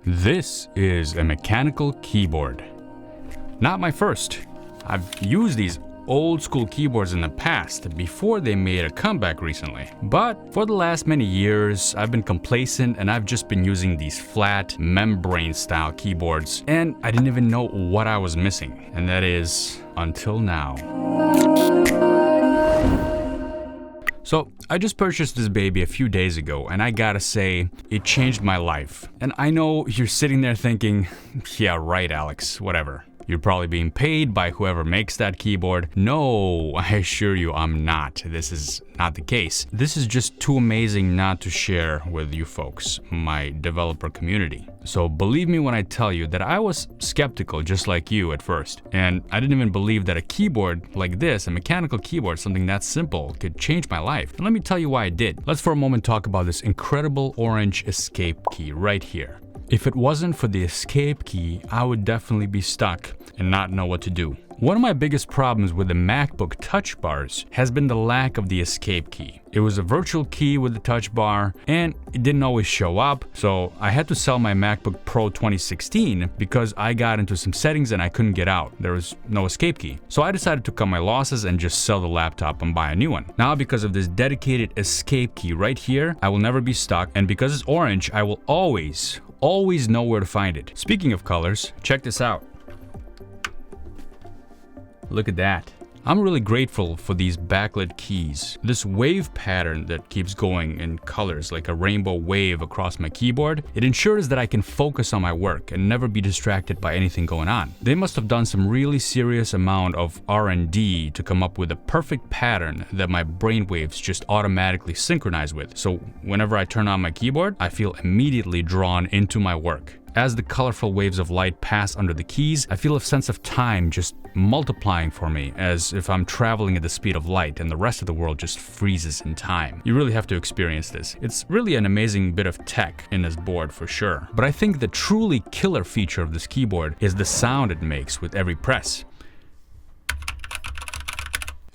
This is a mechanical keyboard. Not my first. I've used these old school keyboards in the past before they made a comeback recently. But for the last many years, I've been complacent and I've just been using these flat membrane style keyboards, and I didn't even know what I was missing. And that is until now. So I just purchased this baby a few days ago, and I gotta say, it changed my life. And I know you're sitting there thinking, yeah, right, Alex, whatever. You're probably being paid by whoever makes that keyboard. No, I assure you I'm not. This is not the case. This is just too amazing not to share with you folks, my developer community. So believe me when I tell you that I was skeptical just like you at first. And I didn't even believe that a keyboard like this, a mechanical keyboard, something that simple, could change my life. And let me tell you why it did. Let's for a moment talk about this incredible orange escape key right here. If it wasn't for the escape key, I would definitely be stuck and not know what to do. One of my biggest problems with the MacBook touch bars has been the lack of the escape key. It was a virtual key with the touch bar and it didn't always show up, so I had to sell my MacBook Pro 2016 because I got into some settings and I couldn't get out. There was no escape key. So I decided to cut my losses and just sell the laptop and buy a new one. Now because of this dedicated escape key right here, I will never be stuck, and because it's orange, I will always know where to find it. Speaking of colors, check this out. Look at that. I'm really grateful for these backlit keys. This wave pattern that keeps going in colors like a rainbow wave across my keyboard, it ensures that I can focus on my work and never be distracted by anything going on. They must have done some really serious amount of R&D to come up with a perfect pattern that my brainwaves just automatically synchronize with. So whenever I turn on my keyboard, I feel immediately drawn into my work. As the colorful waves of light pass under the keys, I feel a sense of time just multiplying for me, as if I'm traveling at the speed of light and the rest of the world just freezes in time. You really have to experience this. It's really an amazing bit of tech in this board for sure. But I think the truly killer feature of this keyboard is the sound it makes with every press.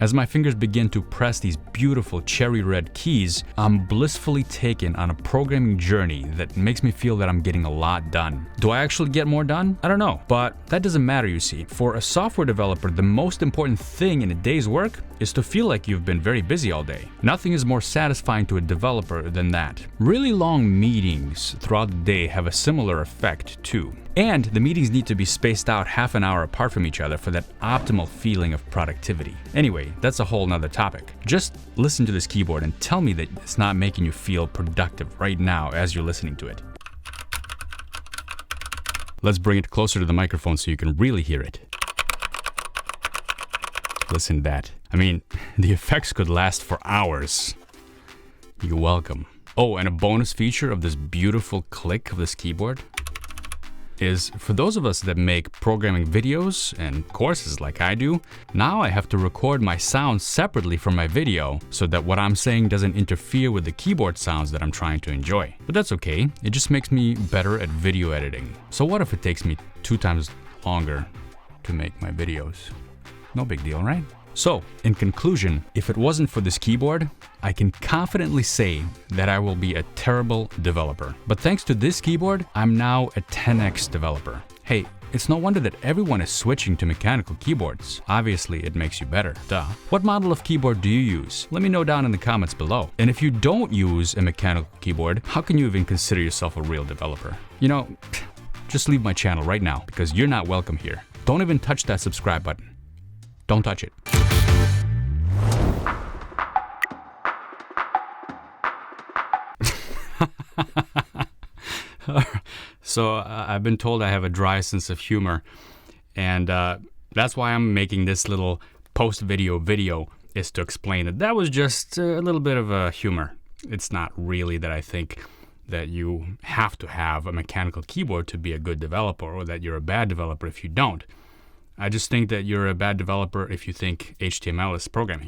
As my fingers begin to press these beautiful cherry red keys, I'm blissfully taken on a programming journey that makes me feel that I'm getting a lot done. Do I actually get more done? I don't know, but that doesn't matter, you see. For a software developer, the most important thing in a day's work is to feel like you've been very busy all day. Nothing is more satisfying to a developer than that. Really long meetings throughout the day have a similar effect too. And the meetings need to be spaced out half an hour apart from each other for that optimal feeling of productivity. Anyway, that's a whole nother topic. Just listen to this keyboard and tell me that it's not making you feel productive right now as you're listening to it. Let's bring it closer to the microphone so you can really hear it. Listen to that. I mean, the effects could last for hours. You're welcome. Oh, and a bonus feature of this beautiful click of this keyboard is for those of us that make programming videos and courses like I do, now I have to record my sound separately from my video so that what I'm saying doesn't interfere with the keyboard sounds that I'm trying to enjoy. But that's okay, it just makes me better at video editing. So what if it takes me 2 times longer to make my videos? No big deal, right? So, in conclusion, if it wasn't for this keyboard, I can confidently say that I will be a terrible developer. But thanks to this keyboard, I'm now a 10x developer. Hey, it's no wonder that everyone is switching to mechanical keyboards. Obviously, it makes you better, duh. What model of keyboard do you use? Let me know down in the comments below. And if you don't use a mechanical keyboard, how can you even consider yourself a real developer? You know, just leave my channel right now because you're not welcome here. Don't even touch that subscribe button. Don't touch it. So I've been told I have a dry sense of humor, and that's why I'm making this little post-video video, is to explain that that was just a little bit of a humor. It's not really that I think that you have to have a mechanical keyboard to be a good developer, or that you're a bad developer if you don't. I just think that you're a bad developer if you think HTML is programming.